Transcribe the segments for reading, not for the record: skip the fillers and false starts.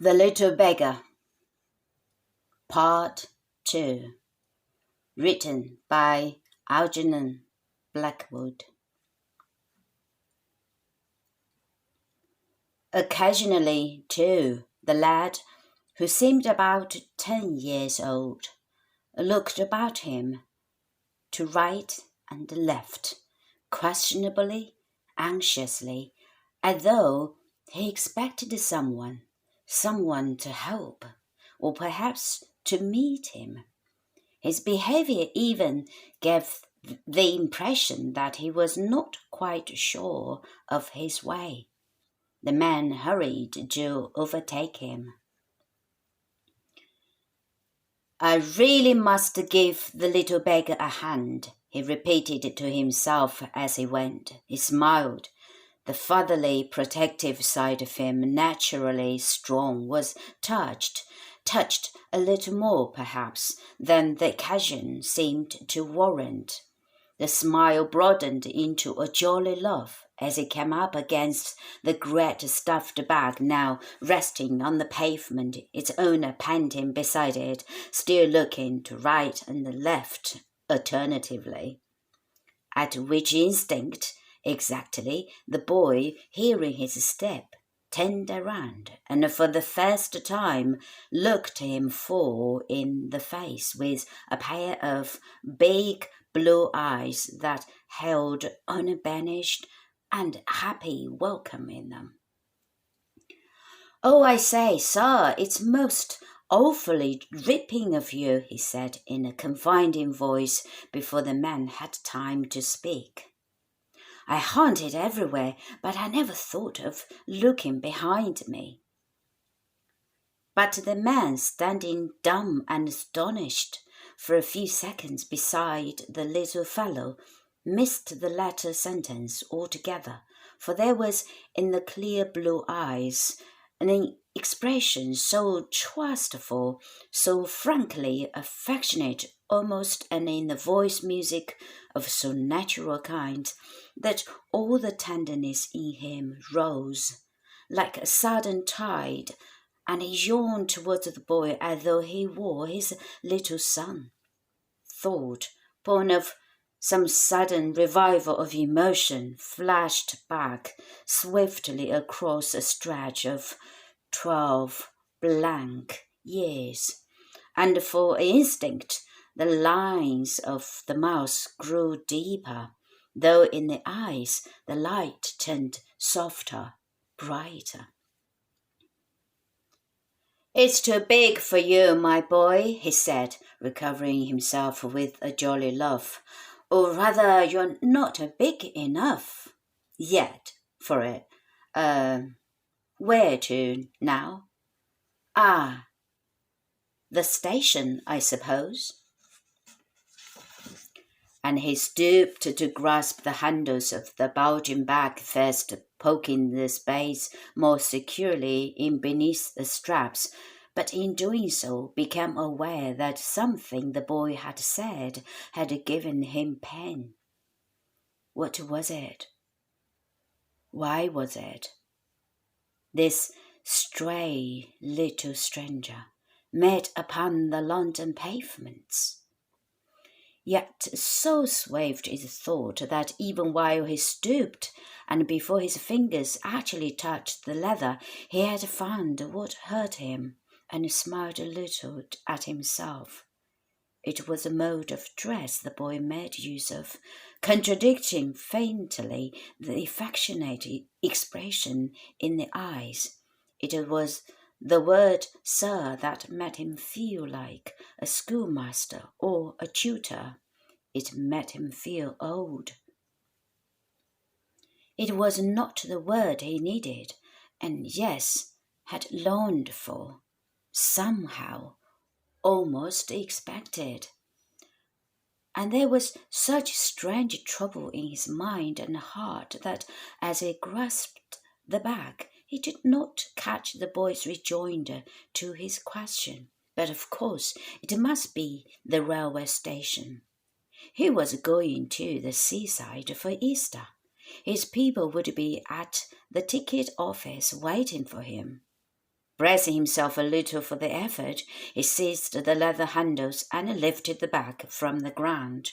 The Little Beggar, Part 2, written by Algernon Blackwood. Occasionally, too, the lad, who seemed about 10 years old, looked about him to right and left, questionably, anxiously, as though he expected someone to help, or perhaps to meet him. His behaviour even gave the impression that he was not quite sure of his way. The man hurried to overtake him. "I really must give the little beggar a hand," he repeated to himself as he went. He smiled. The fatherly, protective side of him, naturally strong, was touched a little more, perhaps, than the occasion seemed to warrant. The smile broadened into a jolly laugh as he came up against the great stuffed bag now resting on the pavement, its owner panting beside it, still looking to right and left alternatively. At which instinct, exactly, the boy, hearing his step, turned around and for the first time looked him full in the face with a pair of big blue eyes that held unabashed and happy welcome in them. "Oh, I say, sir, it's most awfully ripping of you," he said in a confiding voice before the man had time to speak. "I hunted everywhere, but I never thought of looking behind me." But the man, standing dumb and astonished for a few seconds beside the little fellow, missed the latter sentence altogether, for there was in the clear blue eyes an expression so trustful, so frankly affectionate, almost, and in the voice music of so natural a kind, that all the tenderness in him rose like a sudden tide, and he yawned towards the boy as though he were his little son. Thought, born of some sudden revival of emotion, flashed back swiftly across a stretch of 12 blank years, and for an instant the lines of the mouth grew deeper, though in the eyes the light turned softer, brighter. "It's too big for you, my boy," he said, recovering himself with a jolly laugh. "Or rather, you're not big enough yet for it. Where to now?" "Ah, the station, I suppose." And he stooped to grasp the handles of the bulging bag, first poking the space more securely in beneath the straps, but in doing so became aware that something the boy had said had given him pain. What was it? Why was it? This stray little stranger met upon the London pavements. Yet so swift is thought that even while he stooped, and before his fingers actually touched the leather, he had found what hurt him, and smiled a little at himself. It was a mode of dress the boy made use of, contradicting faintly the affectionate expression in the eyes. It was the word "sir" that made him feel like a schoolmaster or a tutor. It made him feel old. It was not the word he needed, and yes, had longed for, somehow, almost expected. And there was such strange trouble in his mind and heart that as he grasped the bag, he did not catch the boy's rejoinder to his question. But of course it must be the railway station. He was going to the seaside for Easter. His people would be at the ticket office waiting for him. Bracing himself a little for the effort, he seized the leather handles and lifted the bag from the ground.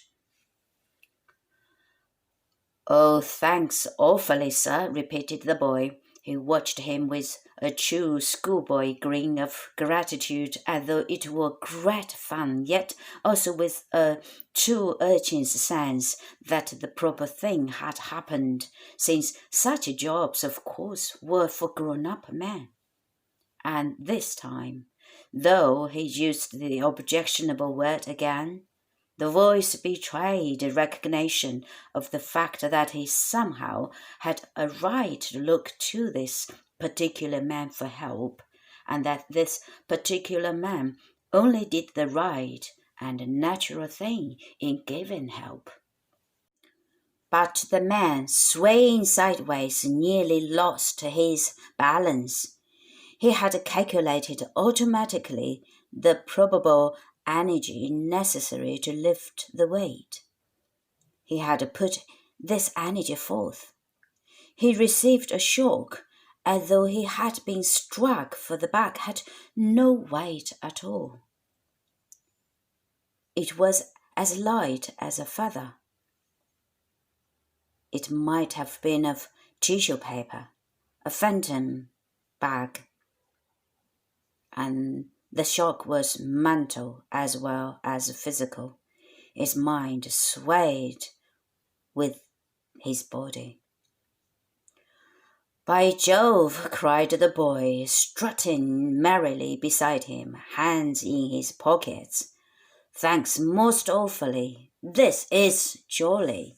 "Oh, thanks awfully, sir," repeated the boy. He watched him with a true schoolboy grin of gratitude, as though it were great fun, yet also with a true urchin's sense that the proper thing had happened, since such jobs, of course, were for grown-up men. And this time, though he used the objectionable word again, the voice betrayed recognition of the fact that he somehow had a right to look to this particular man for help, and that this particular man only did the right and natural thing in giving help. But the man, swaying sideways, nearly lost his balance. He had calculated automatically the probable energy necessary to lift the weight. He had put this energy forth. He received a shock as though he had been struck, for the bag had no weight at all. It was as light as a feather. It might have been of tissue paper, a phantom bag, and the shock was mental as well as physical. His mind swayed with his body. "By Jove!" cried the boy, strutting merrily beside him, hands in his pockets. "Thanks most awfully. This is jolly."